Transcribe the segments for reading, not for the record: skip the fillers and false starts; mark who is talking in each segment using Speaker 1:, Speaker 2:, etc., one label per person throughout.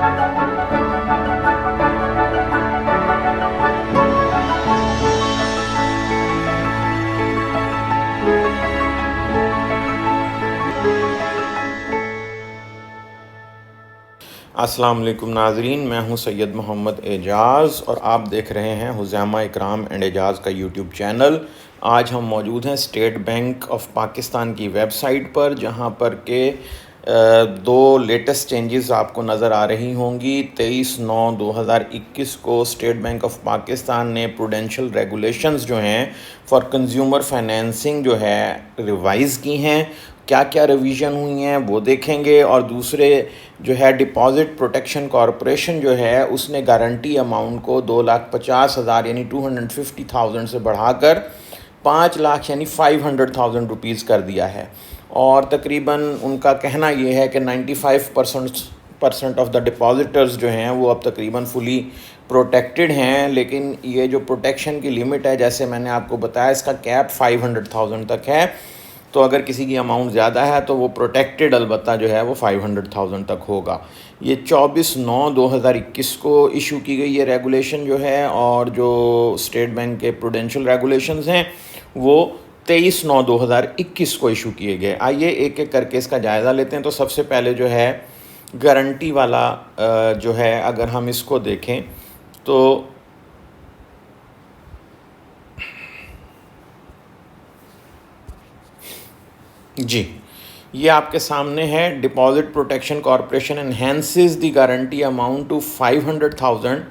Speaker 1: अस्सलाम वालेकुम नाज़रीन, मैं हूं सैयद मोहम्मद एजाज़ और आप देख रहे हैं हुज़ैमा इकराम एंड एजाज़ का यूट्यूब चैनल। आज हम मौजूद हैं स्टेट बैंक ऑफ़ पाकिस्तान की वेबसाइट पर, जहां पर के दो लेटेस्ट चेंजेस आपको नज़र आ रही होंगी। 23/9/2021 को स्टेट बैंक ऑफ़ पाकिस्तान ने प्रूडेंशियल रेगुलेशंस जो हैं फॉर कंज्यूमर फाइनेंसिंग जो है रिवाइज़ की हैं। क्या क्या रिवीजन हुई हैं वो देखेंगे। और दूसरे जो है डिपॉज़िट प्रोटेक्शन कॉरपोरेशन जो है उसने गारंटी अमाउंट को 2,50,000 यानी 250,000 से बढ़ाकर 5 लाख यानी 500,000 रुपीज़ कर दिया है। और तकरीबन उनका कहना ये है कि 95% ऑफ द डिपॉजिटर्स जो हैं वो अब तकरीबन फुली प्रोटेक्टेड हैं। लेकिन ये जो प्रोटेक्शन की लिमिट है, जैसे मैंने आपको बताया, इसका कैप 500,000 तक है। तो अगर किसी की अमाउंट ज़्यादा है तो वो प्रोटेक्टेड अलबत्ता जो है वो 500,000 तक होगा। ये 24/9/2021 को इशू की गई ये रेगुलेशन जो है, और जो स्टेट बैंक के प्रूडेंशियल रेगुलेशंस हैं वो 23/9/2021 को इशू किए गए। आइए एक एक करके इसका जायज़ा लेते हैं। तो सबसे पहले जो है गारंटी वाला जो है, अगर हम इसको देखें तो जी, ये आपके सामने है। Deposit protection corporation enhances the guarantee amount to 500,000।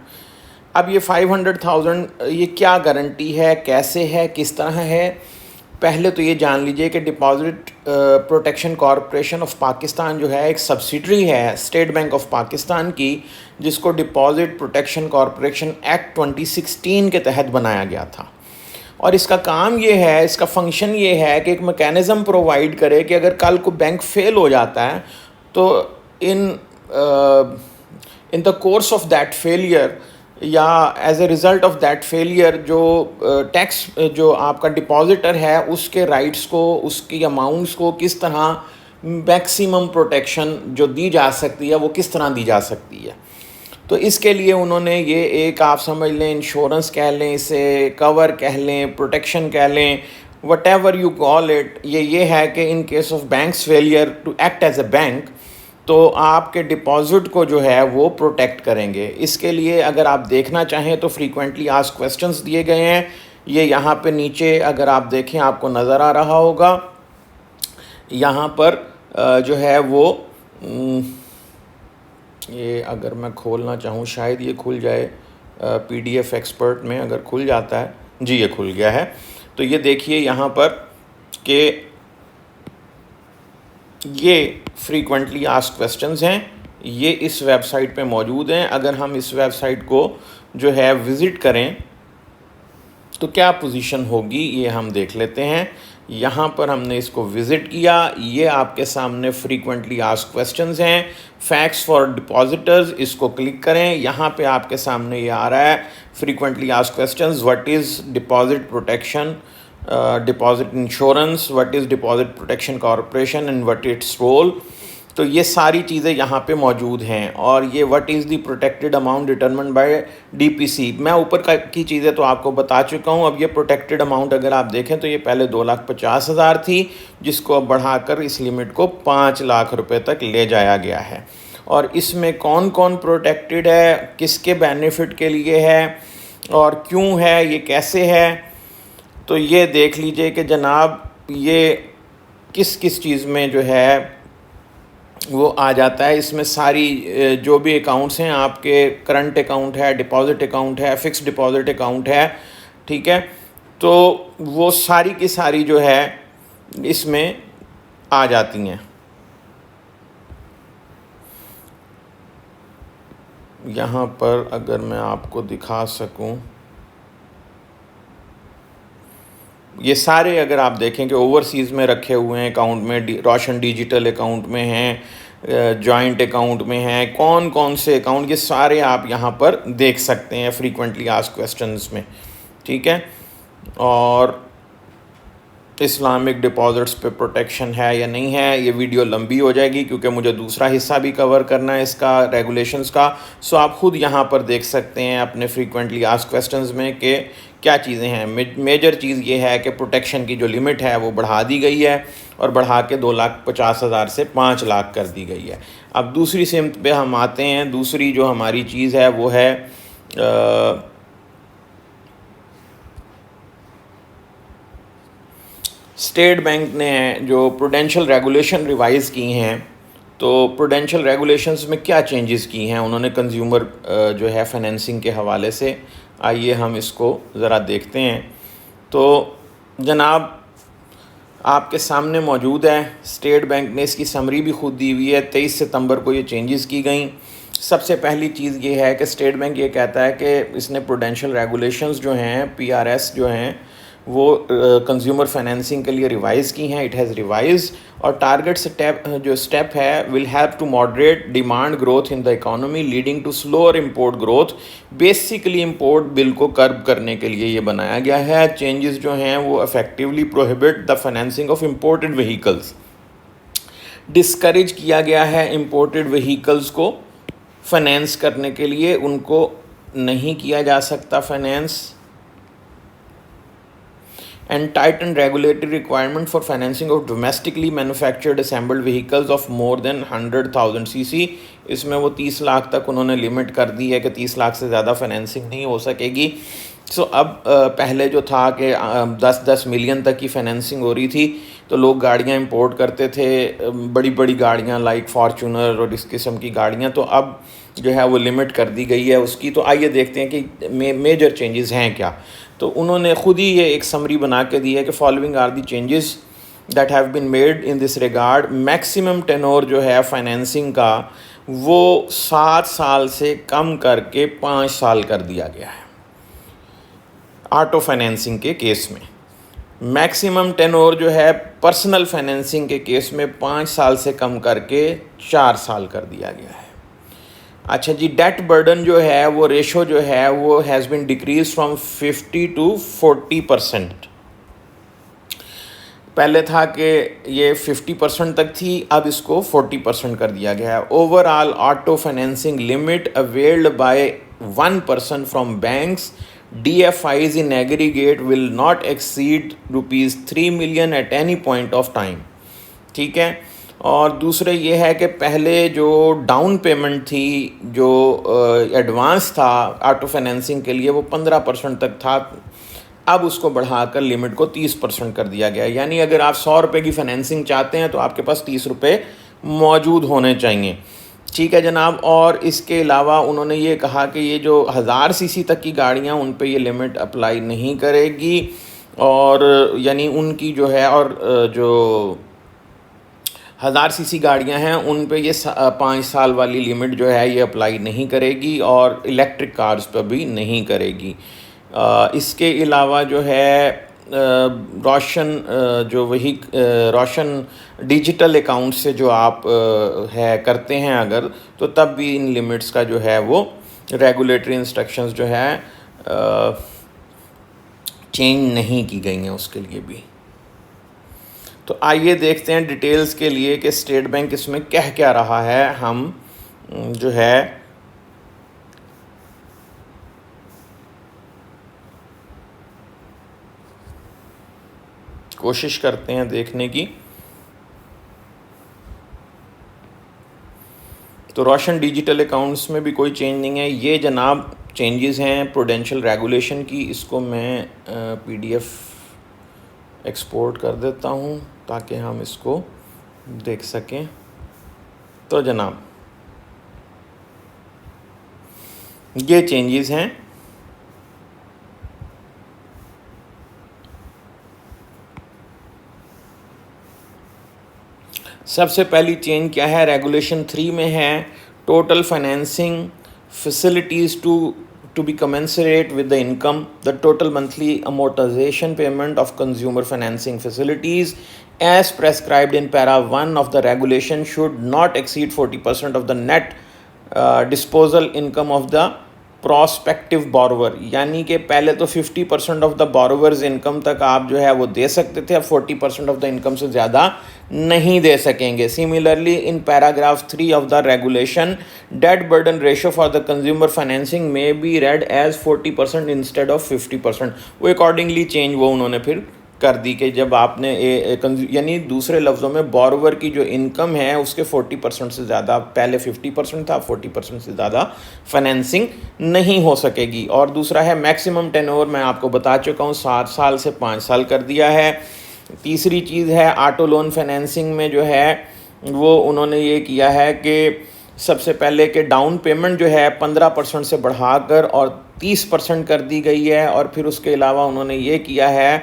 Speaker 1: अब ये 500,000 ये क्या गारंटी है, कैसे है, किस तरह है? पहले तो ये जान लीजिए कि deposit protection corporation of Pakistan जो है एक सब्सिडरी है स्टेट बैंक ऑफ पाकिस्तान की, जिसको डिपॉजिट प्रोटेक्शन कॉरपोरेशन एक्ट 2016 के तहत बनाया गया था। और इसका काम ये है, इसका फंक्शन ये है कि एक मैकेनिज़्म प्रोवाइड करे कि अगर कल को बैंक फेल हो जाता है तो in the course of that failure या as a result of that failure जो टैक्स जो आपका डिपॉजिटर है उसके राइट्स को, उसकी अमाउंट्स को किस तरह मैक्सिमम प्रोटेक्शन जो दी जा सकती है वो किस तरह दी जा सकती है। तो इसके लिए उन्होंने ये एक, आप समझ लें, इंश्योरेंस कह लें, इसे कवर कह लें, प्रोटेक्शन कह लें, whatever you call it, ये है कि in case of banks failure to act as a bank तो आपके डिपॉजिट को जो है वो प्रोटेक्ट करेंगे। इसके लिए अगर आप देखना चाहें तो फ्रीक्वेंटली आस्क्ड क्वेश्चंस दिए गए हैं। ये यहाँ पे नीचे अगर आप देखें आपको नज़र आ रहा होगा। यहाँ पर जो है वो ये अगर मैं खोलना चाहूँ शायद ये खुल जाए PDF एक्सपर्ट में, अगर खुल जाता है। जी, ये खुल गया है। तो ये देखिए यहाँ पर कि ये फ्रीक्वेंटली आस्क्ड क्वेश्चंस हैं, ये इस वेबसाइट पे मौजूद हैं। अगर हम इस वेबसाइट को जो है विज़िट करें तो क्या पोजीशन होगी ये हम देख लेते हैं। यहाँ पर हमने इसको विज़िट किया, ये आपके सामने फ्रीक्वेंटली आस्क्ड क्वेश्चंस हैं, फैक्ट्स फॉर डिपॉजिटर्स, इसको क्लिक करें। यहाँ पे आपके सामने ये आ रहा है frequently asked questions, what is deposit protection, deposit insurance, what is deposit protection corporation and what its role. तो ये सारी चीज़ें यहाँ पे मौजूद हैं। और ये what is the protected amount determined bye DPC, मैं ऊपर की चीज़ें तो आपको बता चुका हूँ। अब ये प्रोटेक्टेड अमाउंट अगर आप देखें तो ये पहले 2,50,000 थी, जिसको अब बढ़ाकर इस लिमिट को 5 लाख रुपए तक ले जाया गया है। और इसमें कौन कौन प्रोटेक्टेड है, किसके बेनिफिट के लिए है और क्यों है, ये कैसे है, तो ये देख लीजिए कि जनाब ये किस किस चीज़ में जो है वो आ जाता है। इसमें सारी जो भी अकाउंट्स हैं आपके, करंट अकाउंट है, डिपॉजिट अकाउंट है, फ़िक्स्ड डिपॉजिट अकाउंट है, ठीक है, तो वो सारी की सारी जो है इसमें आ जाती हैं। यहाँ पर अगर मैं आपको दिखा सकूं, ये सारे अगर आप देखें कि ओवरसीज़ में रखे हुए हैं अकाउंट में, रोशन डिजिटल अकाउंट में हैं, जॉइंट अकाउंट में हैं, कौन कौन से अकाउंट, ये सारे आप यहाँ पर देख सकते हैं फ्रीक्वेंटली आस्क्ड क्वेश्चंस में, ठीक है। और इस्लामिक डिपॉजिट्स पे प्रोटेक्शन है या नहीं है। ये वीडियो लंबी हो जाएगी क्योंकि मुझे दूसरा हिस्सा भी कवर करना है इसका, रेगुलेशंस का। सो आप ख़ुद यहाँ पर देख सकते हैं अपने फ्रीक्वेंटली आस्क्ड क्वेश्चंस में कि क्या चीज़ें हैं। मेजर चीज़ ये है कि प्रोटेक्शन की जो लिमिट है वो बढ़ा दी गई है और बढ़ा के 2,50,000 से 5 लाख कर दी गई है। अब दूसरी सिमत पे हम आते हैं। दूसरी जो हमारी चीज़ है वो है स्टेट बैंक ने जो प्रूडेंशियल रेगुलेशन रिवाइज़ की हैं, तो प्रूडेंशियल रेगुलेशंस में क्या चेंजेस की हैं उन्होंने कंज्यूमर जो है फाइनेंसिंग के हवाले से। आइए हम इसको ज़रा देखते हैं। तो जनाब आपके सामने मौजूद है, स्टेट बैंक ने इसकी समरी भी खुद दी हुई है। 23 सितंबर को ये चेंजेस की गई। सबसे पहली चीज़ ये है कि स्टेट बैंक ये कहता है कि इसने प्रूडेंशियल रेगुलेशंस जो हैं, पीआरएस जो हैं, वो कंज्यूमर फाइनेंसिंग के लिए रिवाइज़ की हैं। इट हैज़ रिवाइज और टारगेट स्टेप है will help to moderate demand growth in the economy leading to slower import growth. Basically import bill को कर्ब करने के लिए ये बनाया गया है। चेंजेस जो हैं वो effectively prohibit the financing of imported vehicles. Discourage किया गया है इम्पोर्टेड व्हीकल्स को फाइनेंस करने के लिए, उनको नहीं किया जा सकता finance. And tightened regulatory requirement for financing of domestically manufactured assembled vehicles of more than 100,000 cc। इसमें वो 30 लाख तक उन्होंने लिमिट कर दी है कि 30 लाख से ज़्यादा फाइनेंसिंग नहीं हो सकेगी। सो अब पहले जो था कि 10-10 मिलियन तक की फाइनेंसिंग हो रही थी, तो लोग गाड़ियाँ इंपोर्ट करते थे, बड़ी बड़ी गाड़ियाँ लाइक फॉर्चूनर और इस किस्म की गाड़ियाँ। तो अब जो है वो लिमिट कर दी गई है उसकी। तो आइए देखते हैं कि मेजर चेंजेस हैं क्या। तो उन्होंने ख़ुद ही ये एक समरी बना के दी है कि following are the changes that have been made in this regard. Maximum tenor जो है फाइनेंसिंग का वो 7 साल से कम करके 5 साल कर दिया गया है। ऑटो फाइनेंसिंग के केस में मैक्सिमम टेनोर जो है पर्सनल फाइनेंसिंग के केस में 5 साल से कम करके 4 साल कर दिया गया है। अच्छा जी, डेट बर्डन जो है वो रेशो जो है वो has been decrease from 50 to 40%। पहले था कि ये 50% तक थी, अब इसको 40% कर दिया गया है। Overall auto financing limit availed bye 1 person from banks DFIs in aggregate will not exceed ₹3 million at any point of time। ठीक है। और दूसरे ये है कि पहले जो डाउन पेमेंट थी, जो एडवांस था ऑटो फाइनेंसिंग के लिए, वो 15% तक था। अब उसको बढ़ाकर लिमिट को 30% कर दिया गया। यानी अगर आप 100 रुपये की फाइनेंसिंग चाहते हैं तो आपके पास 30 रुपये मौजूद होने चाहिए। ठीक है जनाब। और इसके अलावा उन्होंने ये कहा कि ये जो 1000 सीसी तक की गाड़ियाँ, उन पे ये लिमिट अप्लाई नहीं करेगी। और यानी उनकी जो है, और जो 1000 सीसी गाड़ियां हैं उन पे ये 5 साल वाली लिमिट जो है ये अप्लाई नहीं करेगी, और इलेक्ट्रिक कार्स पर भी नहीं करेगी। इसके अलावा जो है रोशन रोशन डिजिटल अकाउंट से जो आप है करते हैं अगर, तो तब भी इन लिमिट्स का जो है वो रेगुलेटरी इंस्ट्रक्शंस जो है चेंज नहीं की गई हैं उसके लिए भी। तो आइए देखते हैं डिटेल्स के लिए कि स्टेट बैंक इसमें कह क्या रहा है। हम जो है कोशिश करते हैं देखने की। तो रोशन डिजिटल अकाउंट्स में भी कोई चेंज नहीं है। ये जनाब चेंजेस हैं प्रूडेंशियल रेगुलेशन की। इसको मैं PDF एक्सपोर्ट कर देता हूँ ताकि हम इसको देख सकें। तो जनाब ये चेंजेस हैं। सबसे पहली चेंज क्या है, रेगुलेशन 3 में है, total financing facilities to be commensurate with the income, the total monthly amortization payment of consumer financing facilities as prescribed in para 1 of the regulation should not exceed 40% of the net disposal income of the prospective borrower, यानी कि पहले तो 50% of the borrowers income तक आप जो है वो दे सकते थे, अब 40% ऑफ द इनकम से ज़्यादा नहीं दे सकेंगे। Similarly in paragraph 3 of the regulation, debt burden ratio for the consumer financing may be read as 40% instead of 50%। वो अकॉर्डिंगली चेंज वो उन्होंने फिर कर दी कि जब आपने यानी दूसरे लफ्ज़ों में बोरोवर की जो इनकम है उसके 40% से ज़्यादा, पहले 50% था, 40% से ज़्यादा फाइनेंसिंग नहीं हो सकेगी। और दूसरा है मैक्सिमम टेन्योर, मैं आपको बता चुका हूँ 7 साल से 5 साल कर दिया है। तीसरी चीज़ है ऑटो लोन फाइनेंसिंग में जो है वो उन्होंने ये किया है कि सबसे पहले कि डाउन पेमेंट जो है 15% से बढ़ाकर और 30% कर दी गई है। और फिर उसके अलावा उन्होंने ये किया है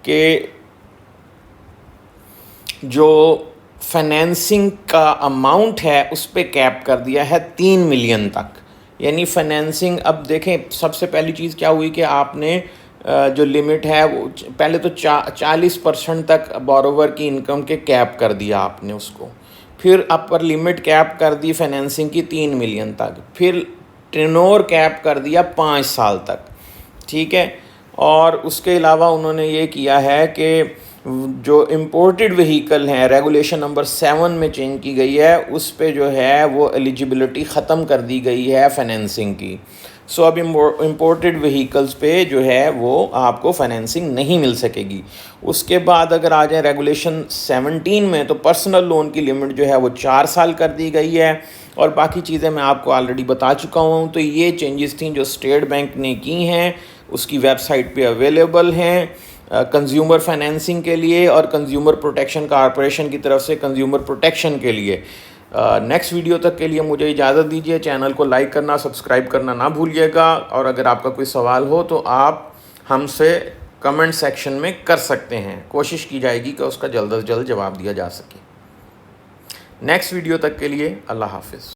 Speaker 1: कि जो फाइनेंसिंग का अमाउंट है उस पर कैप कर दिया है 3 मिलियन तक। यानी फाइनेंसिंग, अब देखें सबसे पहली चीज़ क्या हुई कि आपने जो लिमिट है वो पहले तो 40% तक बोरोवर की इनकम के कैप कर दिया आपने उसको, फिर अपर लिमिट कैप कर दी फाइनेंसिंग की 3 मिलियन तक, फिर टेन्योर कैप कर दिया 5 साल तक, ठीक है। और उसके अलावा उन्होंने ये किया है कि जो इम्पोर्टेड व्हीकल हैं, रेगुलेशन नंबर 7 में चेंज की गई है, उस पे जो है वो एलिजिबिलिटी ख़त्म कर दी गई है फाइनेंसिंग की। सो अब इम्पोर्टेड व्हीकल्स पे जो है वो आपको फाइनेंसिंग नहीं मिल सकेगी। उसके बाद अगर आ जाए रेगुलेशन 17 में, तो पर्सनल लोन की लिमिट जो है वो 4 साल कर दी गई है। और बाकी चीज़ें मैं आपको ऑलरेडी बता चुका हूँ। तो ये चेंजेस थी जो स्टेट बैंक ने की हैं, उसकी वेबसाइट पे अवेलेबल हैं कंज्यूमर फाइनेंसिंग के लिए और कंज्यूमर प्रोटेक्शन कॉर्पोरेशन की तरफ से कंज्यूमर प्रोटेक्शन के लिए। नेक्स्ट वीडियो तक के लिए मुझे इजाज़त दीजिए। चैनल को लाइक करना, सब्सक्राइब करना ना भूलिएगा। और अगर आपका कोई सवाल हो तो आप हमसे कमेंट सेक्शन में कर सकते हैं। कोशिश की जाएगी कि उसका जल्द से जल्द जवाब दिया जा सके। नेक्स्ट वीडियो तक के लिए अल्लाह हाफिज़।